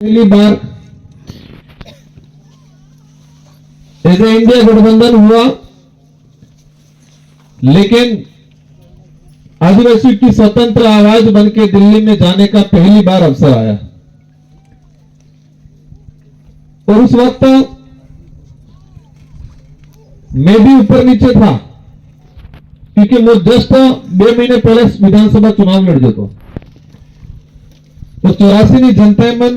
पहली बार ऐसे इंडिया गठबंधन हुआ, लेकिन आदिवासी की स्वतंत्र आवाज बनके दिल्ली में जाने का पहली बार अवसर आया। और उस वक्त मैं भी ऊपर नीचे था, क्योंकि मैं जस्ट 2 महीने पहले विधानसभा चुनाव लड़ जो तो 84 ની जनता मन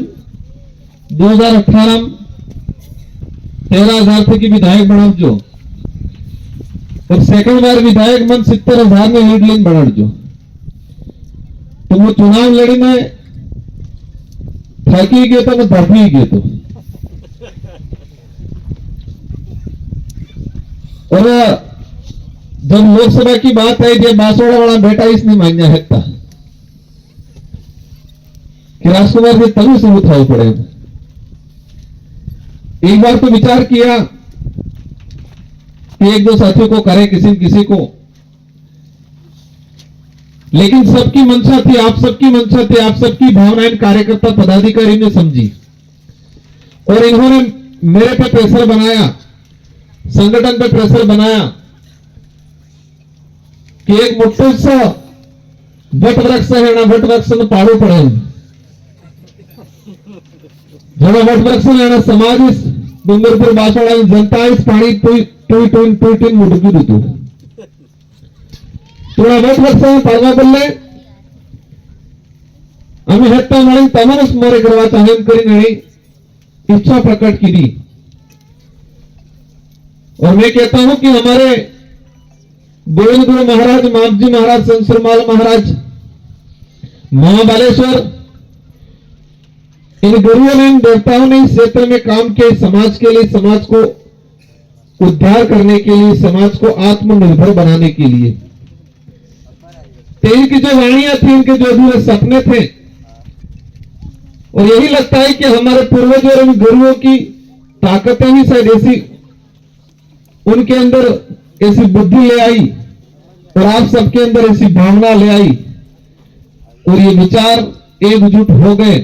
2018 में 13,000 की विधायक बना जो और सेकंड बार विधायक मन 70,000 में लीड लाइन बना जो। तो वो चुनाव लड़ी में थकी गए तो मैं धरती गए तो और जब लोकसभा की बात आई जब बांसवाड़ा वाला बेटा इसने मान्या है कि राजकुमार से तभी से उठाना पड़ेगा। एक बार तो विचार किया कि एक दो साथियों को करें किसी को, लेकिन सबकी मंशा थी, आप सबकी मंशा थी, आप सबकी भावनाएं कार्यकर्ता पदाधिकारी ने समझी और इन्होंने मेरे पे प्रेशर बनाया, संगठन पे प्रेशर बनाया कि एक मोटो सा वट वृक्ष है ना, वट वृक्ष में पाड़ो पड़े जब वट वृक्ष है समाज इस डूंगरपुर बांसवाड़ा जनता इस पानी टून मुटकी दीतू थोड़ा वट वृक्ष पाड़वा बोलले आम्ही हेत्ता म्हणून तमामच मोरे करवाचा हम करीने इच्छा प्रकट की दी। और मैं कहता हूं कि हमारे गोविंद गुरु महाराज, मापजी महाराज, संसुरमाल महाराज, महाबालेश्वर, इन गुरुओं ने, इन देवताओं ने इस क्षेत्र में काम किए, समाज के लिए, समाज को उद्धार करने के लिए, समाज को आत्मनिर्भर बनाने के लिए। तो इनकी जो वाणियां थी, इनके जो अधूरे सपने थे, और यही लगता है कि हमारे पूर्वजों और गुरुओं की ताकतें ही शायद ऐसी उनके अंदर ऐसी बुद्धि ले आई और आप सबके अंदर ऐसी भावना ले आई और ये विचार एकजुट हो गए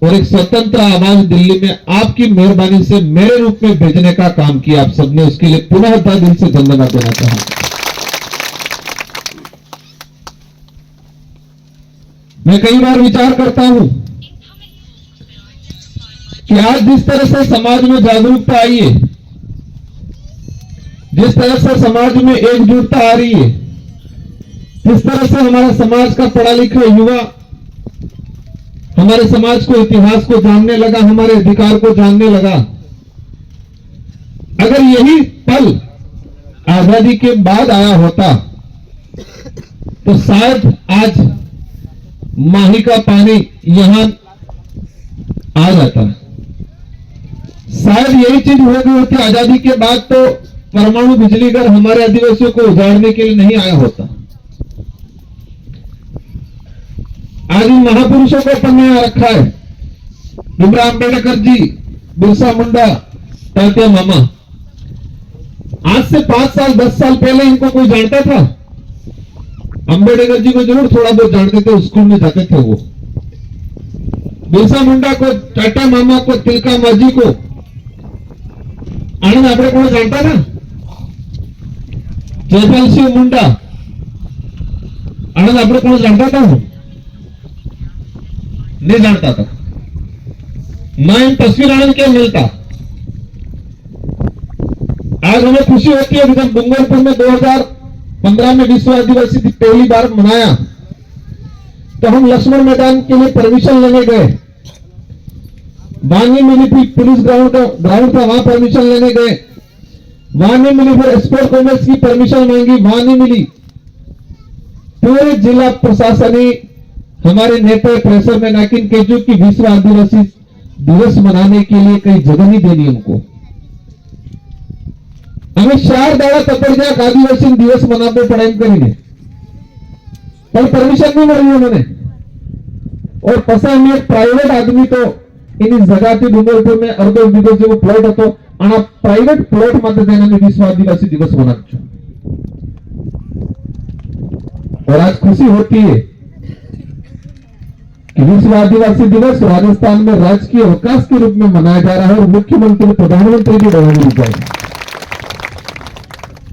और एक स्वतंत्र आवाज दिल्ली में आपकी मेहरबानी से मेरे रूप में भेजने का काम किया आप सबने, उसके लिए पुनः दिल से धन्यवाद देना चाहूंगा। मैं कई बार विचार करता हूं कि आज जिस तरह से समाज में जागरूकता आई है, जिस तरह से समाज में एकजुटता आ रही है, जिस तरह से हमारा समाज का पढ़ा लिखा युवा हमारे समाज को, इतिहास को जानने लगा, हमारे अधिकार को जानने लगा, अगर यही पल आजादी के बाद आया होता तो शायद आज माही का पानी यहां आ जाता। शायद यही चीज हो गई होती आजादी के बाद, तो परमाणु बिजली घर हमारे आदिवासियों को उजाड़ने के लिए नहीं आया होता। आज इन महापुरुषों को अपन ने यहां रखा है, भीमराव अंबेडकर जी, बिरसा मुंडा, तात्या मामा। आज से 5 साल 10 साल पहले इनको कोई जानता था? अंबेडकर जी को जरूर थोड़ा बहुत जानते थे, स्कूल में जाते थे वो। बिरसा मुंडा को, टाटा मामा को, तिलका मांझी को आनंद आपने कौन जानता था? जयपाल सिंह मुंडा आनंद आपने कौन जानता था? नहीं जानता था। मैं इन तस्वीर आनंद क्या मिलता। आज हमें खुशी होती है कि जब डूंगरपुर में 2015 में विश्व आदिवासी दिवस पहली बार मनाया तो हम लक्ष्मण मैदान के लिए परमिशन लेने गए। वहां नहीं मिली थी, पुलिस ग्राउंड था, वहां परमिशन लेने गए, वहां नहीं मिली, फिर स्पोर्ट कॉम्प्लेक्स की परमिशन मांगी, वहां नहीं मिली। पूरे जिला प्रशासन ने हमारे नेता प्रेशर में नाकिन केजू की विश्व आदिवासी दिवस मनाने के लिए कई जगह नहीं देनी हमको। हमें 4 दाड़ा तपड़जाक आदिवासी दिवस मनाते पड़े करेंगे, पर परमिशन नहीं मिली उन्होंने। और पसा में एक प्राइवेट आदमी तो इन जगह थी डूंगरपुर में अर्धो विगो जो प्लॉट હતો અને પ્રાઇવેટ પ્લોટ માટે તેને વિશ્વ આદિવાसी दिवस मनाવ્યો। और आज खुशी होती है कि विश्व आदिवासी दिवस राजस्थान में राजकीय अवकाश के रूप में मनाया जा रहा है और मुख्यमंत्री प्रधानमंत्री भी बढ़ावा दी जाएगी।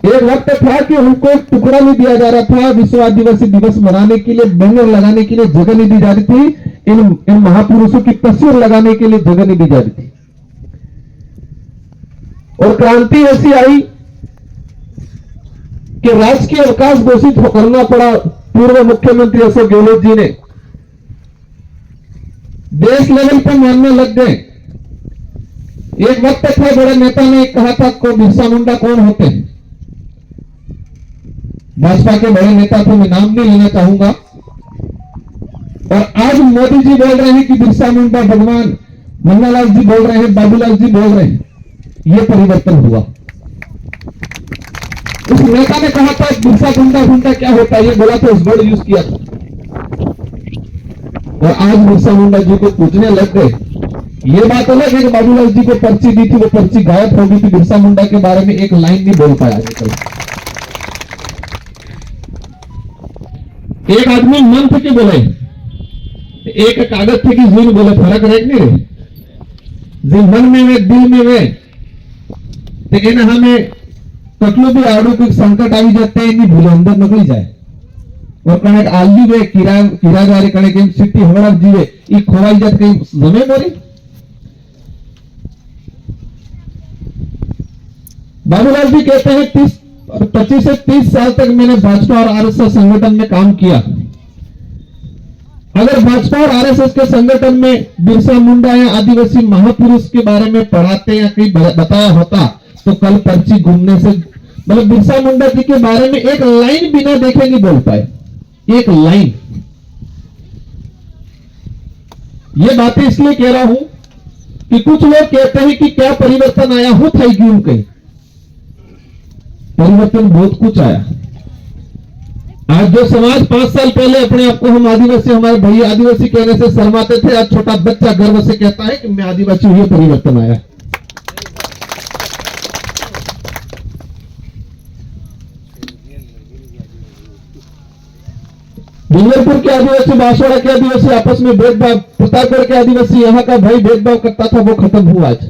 एक वक्त था कि उनको एक टुकड़ा नहीं दिया जा रहा था, विश्व आदिवासी दिवस मनाने के लिए बैनर लगाने के लिए जगह नहीं दी जा रही थी, इन महापुरुषों की तस्वीर लगाने के लिए जगह नहीं दी जा रही थी। और क्रांति ऐसी आई कि राजकीय अवकाश घोषित करना पड़ा। पूर्व मुख्यमंत्री अशोक गहलोत जी ने देश लेवल पर मानने लग गए। एक वक्त था बड़े नेता ने कहा था को बिरसा मुंडा कौन होते हैं, भाजपा के बड़े नेता थे, मैं नाम नहीं लेना चाहूंगा। और आज मोदी जी बोल रहे हैं कि बिरसा मुंडा भगवान, मन्नालाल जी बोल रहे हैं, बाबूलाल जी बोल रहे हैं। ये परिवर्तन हुआ। उस नेता ने कहा था बिरसा मुंडा क्या होता है, ये बोला था, उस वर्ड यूज किया था। और आज बिरसा मुंडा जी को पूछने लग गए। ये बात अलग है कि बाबूलाल जी को पर्ची दी थी, वो पर्ची गायब हो गई थी, बिरसा मुंडा के बारे में एक लाइन नहीं बोल पाया आजकल। एक आदमी मन थे के बोले, एक कागज थे कि जीन बोले, फर्क रह नहीं रहे। जी मन में वे दिल में वे लेकिन हमें कटलू भी आड़ू को संकट आई जाते हैं, नहीं भूले अंदर निकली जाए। और कणक आलजी वे किरागारी कणक सिटी हमारा जीवे ई खोवाई जात कहीं जमे बोली। बाबूलाल जी कहते हैं 25 से 30 साल तक मैंने भाजपा और आरएसएस संगठन में काम किया। अगर भाजपा और आरएसएस के संगठन में बिरसा मुंडा या आदिवासी महापुरुष के बारे में पढ़ाते या कहीं बताया होता तो कल पर्ची घूमने से मतलब बिरसा मुंडा जी के बारे में एक लाइन बिना देखे नहीं बोल पाए, एक लाइन। ये बातें इसलिए कह रहा हूं कि कुछ लोग कहते हैं कि क्या परिवर्तन आया हो था क्यों, कहीं परिवर्तन बहुत कुछ आया। आज जो समाज 5 साल पहले अपने आप को हम आदिवासी, हमारे भैया आदिवासी कहने से शर्माते थे, आज छोटा बच्चा गर्व से कहता है कि मैं आदिवासी हूं। ये परिवर्तन आया। डूंगरपुर के आदिवासी, बांसवाड़ा के आदिवासी आपस में भेदभाव, प्रतापगढ़ के आदिवासी यहां का भाई भेदभाव करता था, वो खत्म हुआ। आज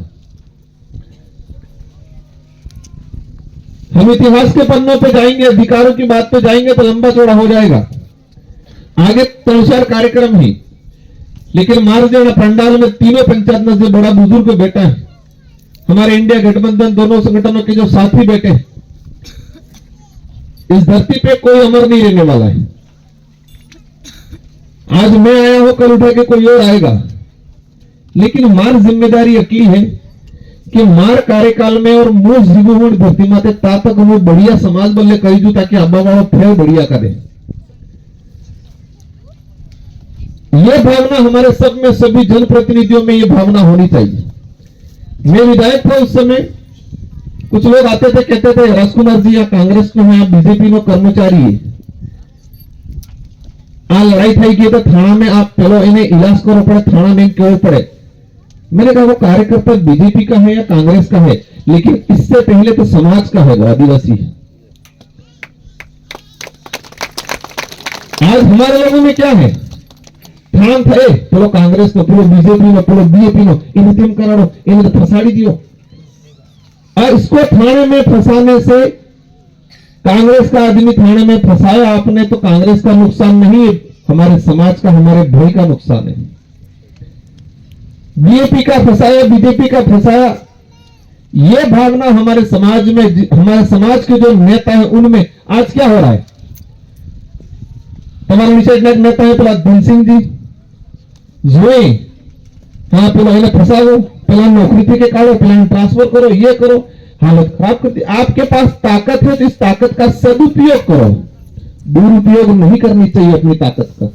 हम इतिहास के पन्नों पे जाएंगे, अधिकारों की बात पे जाएंगे तो लंबा चौड़ा हो जाएगा। आगे 3-4 कार्यक्रम ही, लेकिन मारजेड़ा पंडाल में तीनों पंचायत में से बड़ा बुजुर्ग बैठा है, हमारे इंडिया गठबंधन दोनों संगठनों के जो साथी बैठे। इस धरती पे कोई अमर नहीं रहने वाला है। आज मैं आया हूं, कल उठा के कोई और आएगा, लेकिन मार जिम्मेदारी अकेली है कि मार कार्यकाल में और मुझ जीवन धरती माते तातक वो बढ़िया समाज बल्ले कही दू ताकि अब्बा बाबा फिर बढ़िया करे। ये भावना हमारे सब में, सभी जनप्रतिनिधियों में ये भावना होनी चाहिए। मैं विधायक था उस समय, कुछ लोग आते थे कहते थे राजकुमार जी या कांग्रेस में है, बीजेपी में कर्मचारी है, आ लड़ाई थी की तो थाना में आप चलो इन्हें इलाज करो पड़े, थाना में क्यों पड़े। मैंने कहा वो कार्यकर्ता बीजेपी का है या कांग्रेस का है, लेकिन इससे पहले तो समाज का है, वो आदिवासी है। आज हमारे लोगों में क्या है, थान थे चलो कांग्रेस नो, पूरा बीजेपी नो, पूरा बीजेपी नो, इन टीम कराड़ो, इन फसाड़ी दियो। और इसको थाने में फंसाने से, कांग्रेस का आदमी थाने में फंसाया आपने तो कांग्रेस का नुकसान नहीं है, हमारे समाज का, हमारे भाई का नुकसान है। बीजेपी का फंसाया, बीजेपी का फंसाया, यह भावना हमारे समाज में, हमारे समाज के जो नेता हैं उनमें आज क्या हो रहा है। हमारे नीचे नेता है पेला धन सिंह जी जुए, हाँ पेला इन्हें फंसाओ, पेला नौकरी थे के काढ़ो, पेला ट्रांसफर करो, ये करो, हालत खराब करती। आपके पास ताकत है तो इस ताकत का सदुपयोग करो, दुरुपयोग नहीं करनी चाहिए अपनी ताकत का।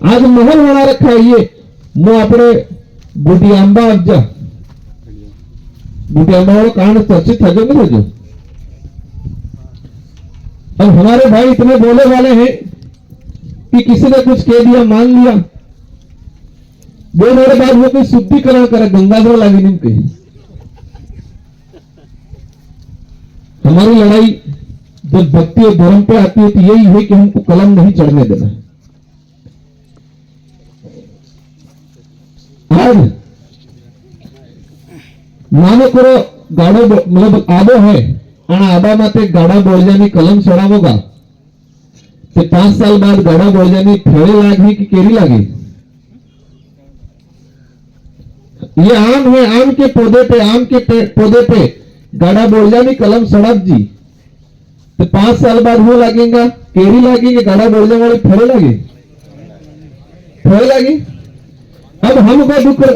आज महल बना रखा है ये मो अपने बुटियांबा अब्जा, बुटियांबा वाला कारण चर्चित था जो नहीं जो। अब हमारे भाई इतने बोले वाले हैं कि किसी ने कुछ कह दिया मान लिया, बोलने के बाद वो कोई शुद्धिकरण करे, गंगाजल लगी नहीं कही। हमारी लड़ाई जब भक्ति और धर्म पे आती है तो यही है कि हमको कलम नहीं चढ़ने देना है। आज नानो करो गाड़ो मतलब आबो है અને આબામાં તે ગાડા બોળજાની કલમ ચડાવોગા તે 5 साल बाद गाड़ा बोळजानी फळे लागी कि केरी लागी? ये आम है, आम के पौधे पे गाड़ा बोळजानी कलम सड़क जी तो 5 साल बाद वो लगेगा केरी लगेगी, गाड़ा बोळजा वाली फळे लगे फळे लगी। अब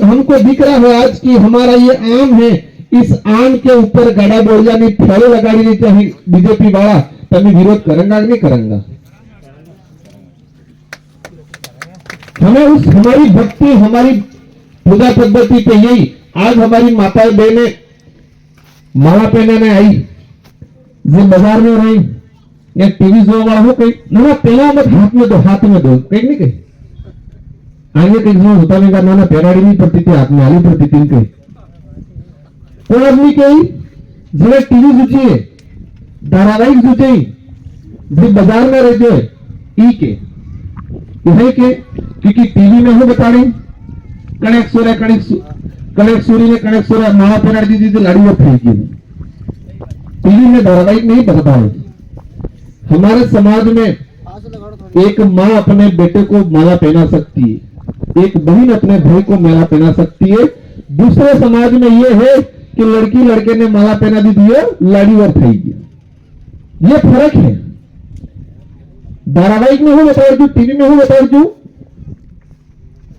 हमको दिख रहा है आज की हमारा ये आम है, इस आम के ऊपर गाड़ा बोळजानी फळे लगाड़ी नहीं चाहिए बीजेपी वाला, तो मैं विरोध करूंगा नहीं करूंगा। हमें उस हमारी भक्ति हमारी पूजा पद्धति पे यही आज हमारी माता बहने माला पहनने आई जो बाजार में रही या टीवी जो वाला हो कहीं ना पहला मत हाथ में दो कहीं नहीं कहीं आगे कहीं जो होता नहीं करना ना पहनाड़ी नहीं पड़ती थी, हाथ में आली पड़ती थी कहीं कोई आदमी कहीं जो टीवी जुची है धारावाहिक जुचे जो बाजार में रहते हैं ई के क्योंकि टीवी में हूँ बता रही कणेक सूर्य ने कणेक सूर्य माला पहना दी थी लाड़ी वो फेंकी टीवी में धारावाहिक नहीं बताता है। हमारे समाज में एक माँ अपने बेटे को माला पहना सकती है, एक बहन अपने भाई को माला पहना सकती है। दूसरे समाज में यह है कि लड़की लड़के ने माला पहना दी थी लाड़ी और फेंकी, ये फर्क है। धारावाहिक में हूं बताओ जो टीवी में हूं बताओ जो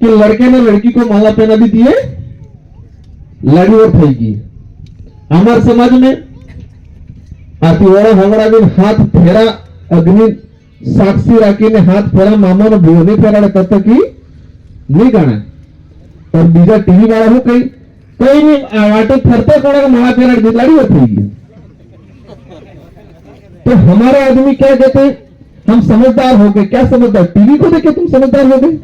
कि लड़के ने लड़की को माला पहना दी थी लाड़ी और फेंकी। हमारे समाज में आतिवाड़ा हवड़ा में हाथ फेरा अग्नि साक्षी राखी ने हाथ फेरा मामा ने भूयो नहीं फेरा करता कि नहीं गाना और बीजा टीवी वाला हो कहीं नहीं आटे फरते कोड़ा का माला फेरा दी लाड़ी और फेंकी। तो हमारे आदमी क्या कहते हैं हम समझदार हो गए, क्या समझदार? टीवी को देखे तुम समझदार हो गए?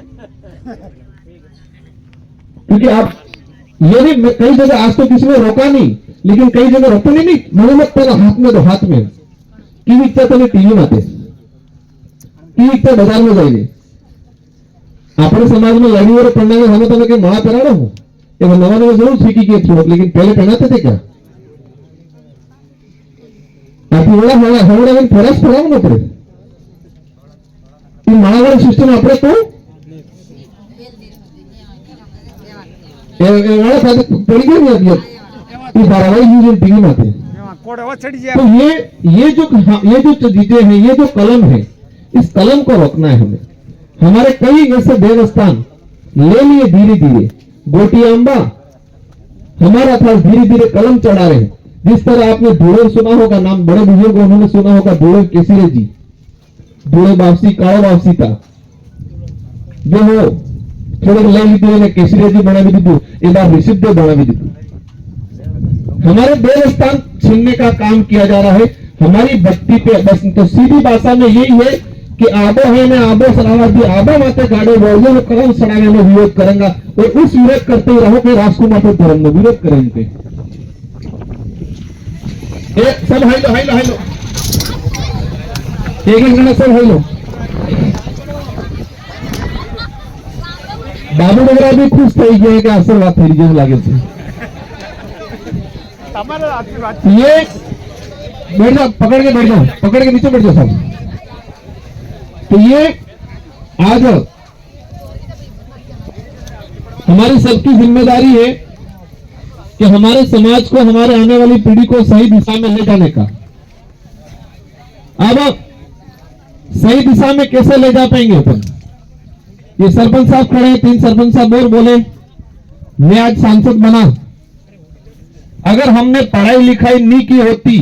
क्योंकि आप ये नहीं कई जगह आज तो किसी ने रोका नहीं, लेकिन कई जगह रोकते नहीं मुझे मत पहला हाथ में दो हाथ में की इच्छा तो टीवी में की इच्छा बाजार में जाइए अपने समाज में लड़ी और पढ़ना में हमें तो माला पहना हूं ये नवा नवा जरूर सीखी की छोड़, लेकिन पहले पहनाते थे क्या? आप हमारा फरस पड़ा ना पड़े मालावाड़ी सिस्टम अपने तो पड़ी गई धारावाहिक टीवी में आते। तो ये जो चीजें हैं, ये जो कलम है, इस कलम को रोकना है हमें। हमारे कई ऐसे देवस्थान ले लिए धीरे धीरे, गोटी अंबा हमारा था धीरे धीरे कलम चढ़ा रहे। जिस तरह आपने धूड़े सुना होगा, नाम बड़े बुजुर्ग उन्होंने सुना होगा धूड़े केसरी जी, धूड़े वापसी काला वापसी था जो हो थोड़े लई लीधु ने केसरी जी बना भी दीधु एक बार ऋषिदेव बना भी दीधु। हमारे देवस्थान छीनने का काम किया जा रहा है हमारी भक्ति पे। बस तो सीधी भाषा में यही है कि आबो है ने आबो सलावा दी आबो माते गाड़ो बोलने में कलम सड़ाने में विरोध करेंगे और उस विरोध करते ही रहो कि राजकुमार तो धर्म में विरोध करेंगे। सब हाई लो एक जने सब हाई लो। बाबू वगैरह भी खुश થઈ ગયા કે આશીર્વાદ થઈ ગયો લાગે છે। ये बैठ जाओ, पकड़ के नीचे बैठ जाओ सब। तो ये आज हमारी सबकी जिम्मेदारी है कि हमारे समाज को, हमारे आने वाली पीढ़ी को सही दिशा में ले जाने का। अब सही दिशा में कैसे ले जा पाएंगे अपन? ये सरपंच साहब खड़े हैं, 3 सरपंच साहब और बोले मैं आज सांसद बना। अगर हमने पढ़ाई लिखाई नहीं की होती,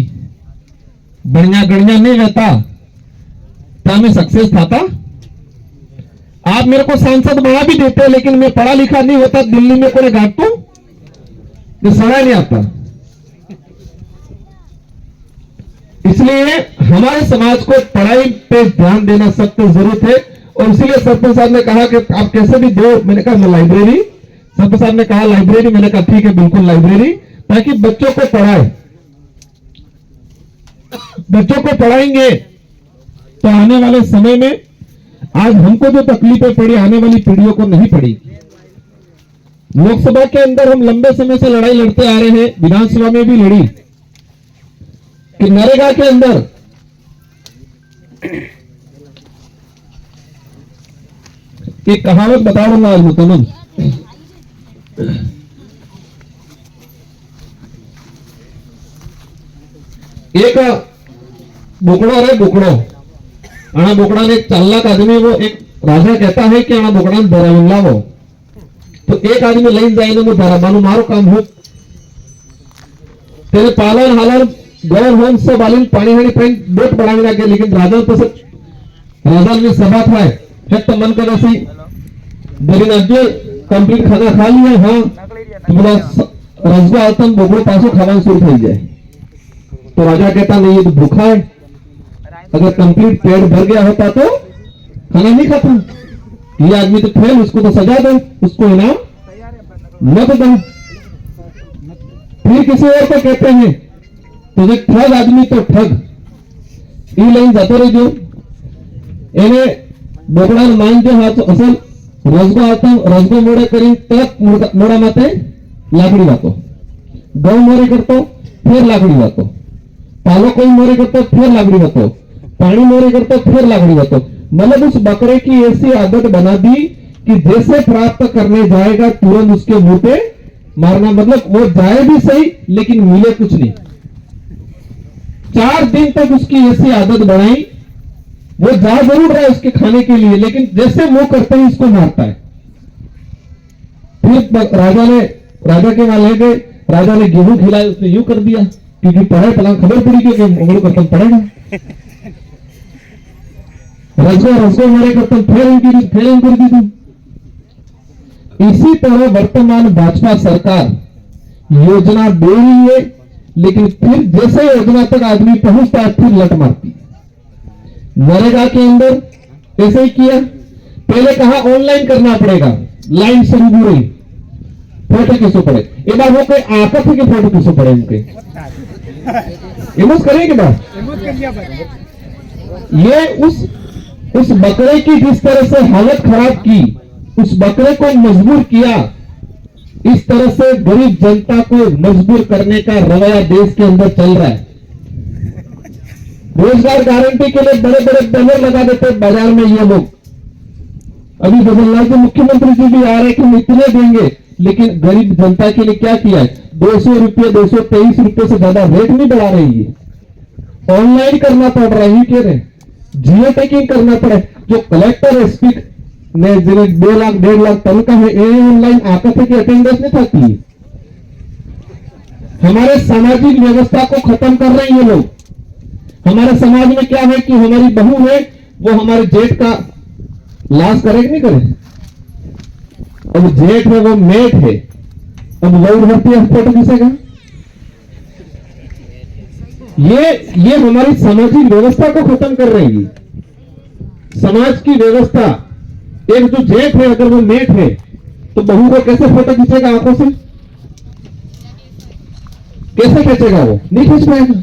बढ़िया गढ़िया नहीं रहता तो हमें सक्सेस था। आप मेरे को सांसद बना भी देते, लेकिन मैं पढ़ा लिखा नहीं होता, दिल्ली में कोई घाट तो सड़ा नहीं आता। इसलिए हमारे समाज को पढ़ाई पे ध्यान देना सख्त जरूरत है। और इसीलिए सरपंच साहब ने कहा कि आप कैसे भी दो, मैंने कहा लाइब्रेरी, सरपंच साहब ने कहा लाइब्रेरी, मैंने कहा ठीक है बिल्कुल लाइब्रेरी, ताकि बच्चों को पढ़ाए। बच्चों को पढ़ाएंगे तो आने वाले समय में आज हमको जो तकलीफें पड़ी आने वाली पीढ़ियों को नहीं पड़ेगी। लोकसभा के अंदर हम लंबे समय से लड़ाई लड़ते आ रहे हैं, विधानसभा में भी लड़ी कि नरेगा के अंदर एक कहावत बता दूंगा आज मैं तुम एक बोकड़ो रे बोकड़ो आना बोकड़ा ने 4 लाख आदमी वो एक राजा कहता है कि आना बोकड़ा धरावीन लावो तो एक आदमी लाइन जाए वो धराबानु मारो काम हो तेरे पालन हालन गौर होम सब आलिन पानी हणी पानी बोट बढ़ाने लगे लेकिन राजा तो सब राजा ने सभा था है तो मन कर ऐसी दरी नजर कंप्लीट खाना खा लिया हाँ तो बोला रसगो आतम बोकड़ो पासो खाना शुरू થઈ જાય तो राजा कहता नहीं ये तो भूखा है अगर कंप्लीट पेट भर गया होता तो खाना नहीं खाता ये आदमी तो फेल उसको तो सजा दो उसको इनाम मत दो फिर किसी और को कहते हैं तो जो ठग आदमी तो ठग ई लाइन जाते रह जो એને બોકડા માંગ જો હાથ અસલ રસગો આવતા રસગો મોડે કરી તરત મોડા માથે લાકડી વાતો ગૌ મોરે કરતો ફેર લાકડી વાતો पालो कोई मोरे करता फिर लागड़ी वातो पानी मोरे करता फिर लागड़ी वातो मतलब उस बकरे की ऐसी आदत बना दी कि जैसे प्राप्त करने जाएगा तुरंत उसके मुंह पे मारना मतलब वो जाए भी सही लेकिन मिले कुछ नहीं 4 दिन तक उसकी ऐसी आदत बनाई वो जा जरूर रहा है उसके खाने के लिए लेकिन जैसे मुंह करते ही उसको मारता है फिर राजा के वहां ले गए राजा ने गेहूं खिलाया उसने यूं कर दिया क्योंकि पढ़े पला खबर पड़ी कि उंगली करतन पड़ेगा रसगो मारे करतन फिर उनकी दी थी इसी तरह वर्तमान भाजपा सरकार योजना दे रही है लेकिन फिर जैसे योजना तक आदमी पहुंचता है फिर लट मारती नरेगा के अंदर ऐसे ही किया पहले कहा ऑनलाइन करना पड़ेगा लाइन शुरू हो रही फोटो किसो पड़े एक बार वो कोई आकत है कि फोटो किसो पड़े उनके इमोस करेंगे बात ये उस बकरे की जिस तरह से हालत खराब की उस बकरे को मजबूर किया इस तरह से गरीब जनता को मजबूर करने का रवैया देश के अंदर चल रहा है रोजगार गारंटी के लिए बड़े बड़े बैनर लगा देते बाजार में ये लोग अभी बदलना के मुख्यमंत्री जी भी आ रहे कि हम इतने देंगे लेकिन गरीब जनता के लिए क्या किया है 200 रुपये 223 रुपये से ज्यादा रेट नहीं बढ़ा रही है ऑनलाइन करना पड़ रहा है कह रहे जियो टैगिंग करना पड़े जो कलेक्टर एसपी ने जिन्हें 2 लाख 1.5 लाख तनख्वाह है ये ऑनलाइन आकर थे कि अटेंडेंस नहीं थाती हमारे सामाजिक व्यवस्था को खत्म कर रहे हैं ये लोग हमारे समाज में क्या है कि हमारी बहू है वो हमारे जेठ का लाश करे कि नहीं करे अब जेठ है वो मेट है अब वह भर्ती फोटो किसेगा ये हमारी सामाजिक व्यवस्था को खत्म कर रही है समाज की व्यवस्था एक जो जेठ है अगर वो मेट है तो बहू को कैसे फोटो खींचेगा आंखों से कैसे खींचेगा वो नहीं खींच पाएगा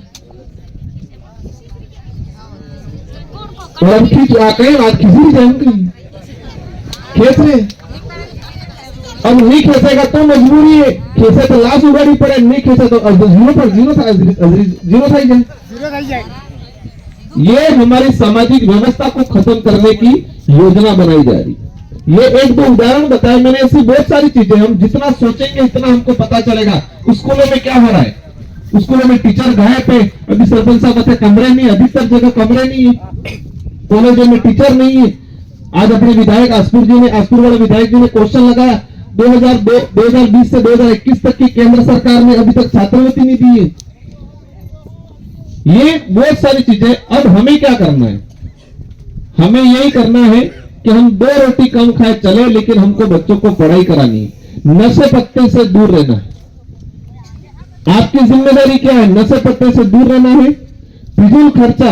और अब खींच कहीं आज खींच जाएंगे खेत में अब नहीं खेसेगा तो मजबूरी है खेसे तो लाश उगाड़ी पड़े नहीं खेसे तो जीरो जाए ये हमारी सामाजिक व्यवस्था को खत्म करने की योजना बनाई जा रही ये 1-2 उदाहरण बताए मैंने ऐसी बहुत सारी चीजें हम जितना सोचेंगे इतना हमको पता चलेगा स्कूलों में क्या हो रहा है स्कूलों में टीचर गायब है अभी सरपंच साहब बताए कमरे नहीं अधिकतर जगह कमरे नहीं है कॉलेजों में टीचर नहीं है आज अपने विधायक आसपुर वाले विधायक जी ने क्वेश्चन लगाया 2020 से 2021 तक की केंद्र सरकार ने अभी तक छात्रवृत्ति नहीं दी है ये बहुत सारी चीजें अब हमें क्या करना है हमें यही करना है कि हम 2 रोटी कम खाए चले लेकिन हमको बच्चों को पढ़ाई करानी है नशे पत्ते से दूर रहना है आपकी जिम्मेदारी क्या है नशे पत्ते से दूर रहना है फिजूल खर्चा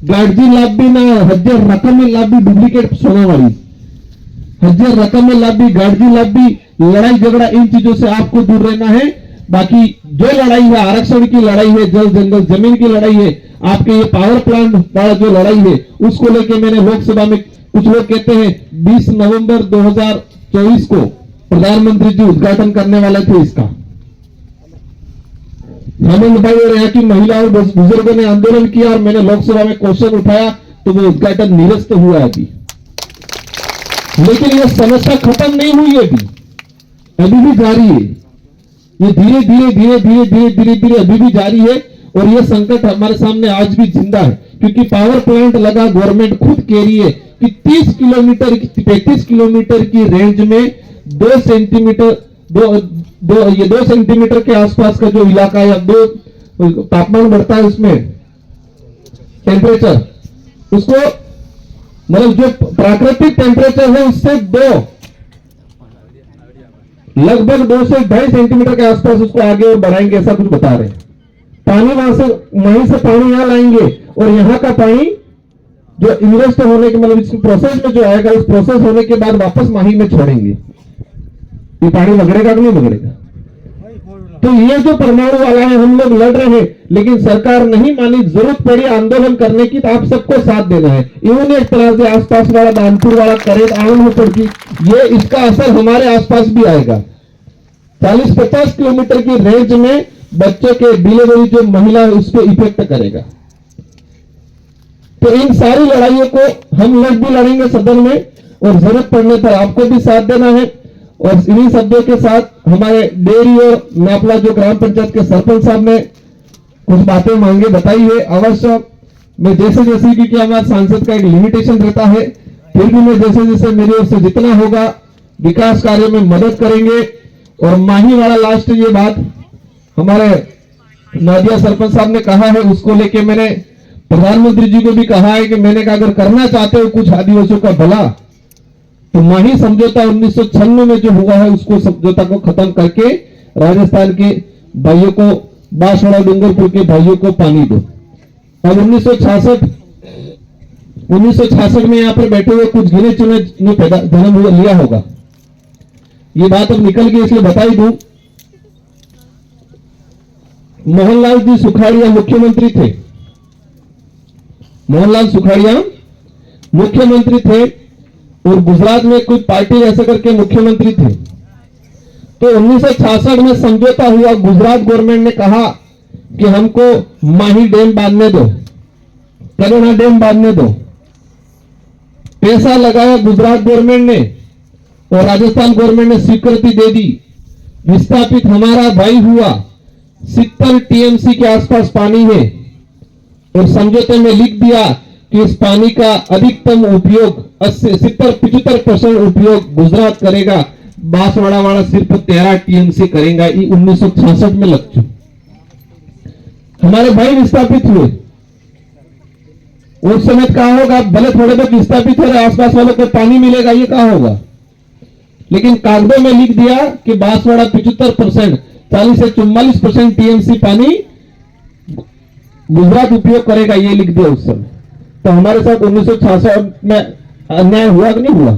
गाड़ी लाभ भी ना हजार रकम में लाभ भी डुप्लीकेट सोना वाली हजार रकम में लाभ भी गाड़ी लाभ भी लड़ाई झगड़ा इन चीजों से आपको दूर रहना है बाकी जो लड़ाई है आरक्षण की लड़ाई है जल जंगल जमीन की लड़ाई है आपके ये पावर प्लांट वाला जो लड़ाई है उसको लेके मैंने लोकसभा में कुछ लोग कहते हैं 20 नवंबर 2024 को प्रधानमंत्री जी उद्घाटन करने वाले थे इसका। हेमंत भाई और यहाँ की महिला और बुजुर्गों ने आंदोलन किया और मैंने लोकसभा में क्वेश्चन उठाया तो वो उद्घाटन निरस्त हुआ अभी। लेकिन यह समस्या खत्म नहीं हुई अभी भी जारी है। ये धीरे धीरे धीरे धीरे धीरे धीरे धीरे अभी भी जारी है और यह संकट हमारे सामने आज भी जिंदा है, क्योंकि पावर प्लांट लगा, गवर्नमेंट खुद कह रही है कि 30 किलोमीटर 35 किलोमीटर की रेंज में 2 सेंटीमीटर के आसपास का जो इलाका या 2 तापमान बढ़ता है उसमें टेम्परेचर, उसको मतलब जो प्राकृतिक टेम्परेचर है उससे लगभग 2 से 2.5 सेंटीमीटर के आसपास उसको आगे और बढ़ाएंगे, ऐसा कुछ बता रहे हैं। पानी वहीं से पानी यहां लाएंगे और यहां का पानी जो इन्वेस्ट होने के मतलब इस प्रोसेस में जो आएगा, उस प्रोसेस होने के बाद वापस माही में छोड़ेंगे। ये पानी बगड़ेगा कि नहीं बगड़ेगा? तो ये जो परमाणु वाला है हम लोग लड़ रहे हैं, लेकिन सरकार नहीं मानी, जरूरत पड़ी आंदोलन करने की तो आप सबको साथ देना है। इवन एक तरह से आसपास वाला दानपुर वाला करे आम हो पड़ती, ये इसका असर हमारे आसपास भी आएगा। 40-50 किलोमीटर की रेंज में बच्चों के डिलीवरी जो महिला है उस पर इफेक्ट करेगा। तो इन सारी लड़ाइयों को हम लोग भी लड़ेंगे सदन में और जरूरत पड़ने पर आपको भी साथ देना है। और इन्हीं शब्दों के साथ हमारे डेरी और नापला जो ग्राम पंचायत के सरपंच साहब ने कुछ बातें मांगे बताई है, अवश्य मैं जैसे जैसे, क्योंकि हमारे सांसद का एक लिमिटेशन रहता है, फिर भी मैं जैसे जैसे मेरी ओर से जितना होगा विकास कार्य में मदद करेंगे। और माही वाला लास्ट ये बात हमारे नादिया सरपंच साहब ने कहा है, उसको लेके मैंने प्रधानमंत्री जी को भी कहा है कि मैंने कहा अगर करना चाहते हो कुछ आदिवासियों का भला तो माही समझौता 1996 में जो हुआ है उसको समझौता को खत्म करके राजस्थान के भाइयों को, बांसवाड़ा डूंगरपुर के भाइयों को पानी दो। अब 1966 में यहां पर बैठे हुए कुछ गिने चुने ने जन्म लिया होगा, ये बात अब निकल गई इसलिए बता ही दूं। मोहनलाल जी सुखाड़िया मुख्यमंत्री थे, मोहनलाल सुखाड़िया मुख्यमंत्री थे और गुजरात में कुछ पार्टी ऐसा करके मुख्यमंत्री थे। तो 1966 में समझौता हुआ, गुजरात गवर्नमेंट ने कहा कि हमको माही डैम बांधने दो, करुणा डैम बांधने दो। पैसा लगाया गुजरात गवर्नमेंट ने और राजस्थान गवर्नमेंट ने स्वीकृति दे दी। विस्थापित हमारा भाई हुआ, 70 टीएमसी के आसपास पानी है और समझौते में लिख दिया कि इस पानी का अधिकतम उपयोग 70-75% उपयोग गुजरात करेगा, बांसवाड़ा वाला सिर्फ 13 टीएमसी करेगा। ये 1966 में लग चुका। हमारे भाई विस्थापित हुए, उस समय कहा होगा भले थोड़े बहुत विस्थापित हो रहे, आसपास वालों को पानी मिलेगा, ये कहा होगा, लेकिन कागजों में लिख दिया कि बांसवाड़ा 75%, 40 से 44% टीएमसी पानी गुजरात उपयोग करेगा, ये लिख दिया उस समय। तो हमारे साथ 1966 में अन्याय हुआ कि नहीं हुआ?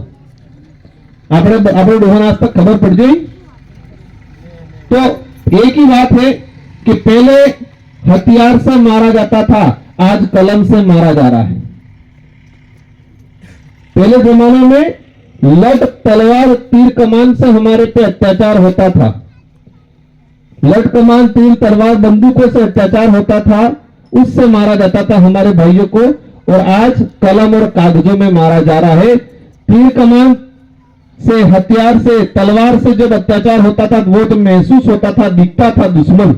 आपने डोहन आज तक खबर पड़ गई। तो एक ही बात है कि पहले हथियार से मारा जाता था, आज कलम से मारा जा रहा है। पहले जमाने में लठ तलवार तीर कमान से हमारे पे अत्याचार होता था, लठ कमान तीर तलवार बंदूकों से अत्याचार होता था, उससे मारा जाता था हमारे भाइयों को। और आज कलम और कागजों में मारा जा रहा है। तीर कमान से, हथियार से, तलवार से जब अत्याचार होता था वो तो महसूस होता था, दिखता था दुश्मन।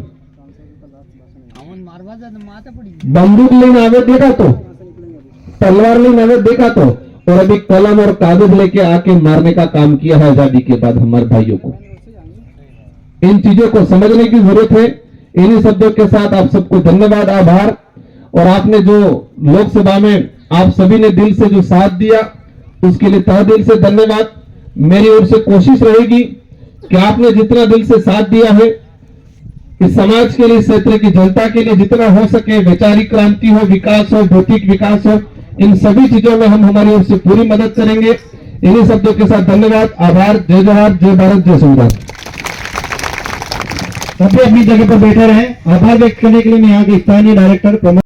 बंदूक लेने आवे देखा तो, तलवार लेने आवे देखा तो, और अभी कलम और कागज लेके आके मारने का काम किया है आजादी के बाद हमारे भाइयों को। इन चीजों को समझने की जरूरत है। इन्हीं शब्दों के साथ आप सबको धन्यवाद, आभार। और आपने जो लोकसभा में आप सभी ने दिल से जो साथ दिया उसके लिए तहे दिल से धन्यवाद। मेरी ओर से कोशिश रहेगी कि आपने जितना दिल से साथ दिया है, इस समाज के लिए, इस क्षेत्र की जनता के लिए जितना हो सके, वैचारिक क्रांति हो, विकास हो, भौतिक विकास हो, इन सभी चीजों में हम हमारी ओर से पूरी मदद करेंगे। इन्हीं शब्दों के साथ धन्यवाद, आभार। जय जवाहर, जय भारत, जय संविधान। सभी अपनी जगह पर बैठे रहे। आभार व्यक्त करने के लिए मैं यहाँ के स्थानीय डायरेक्टर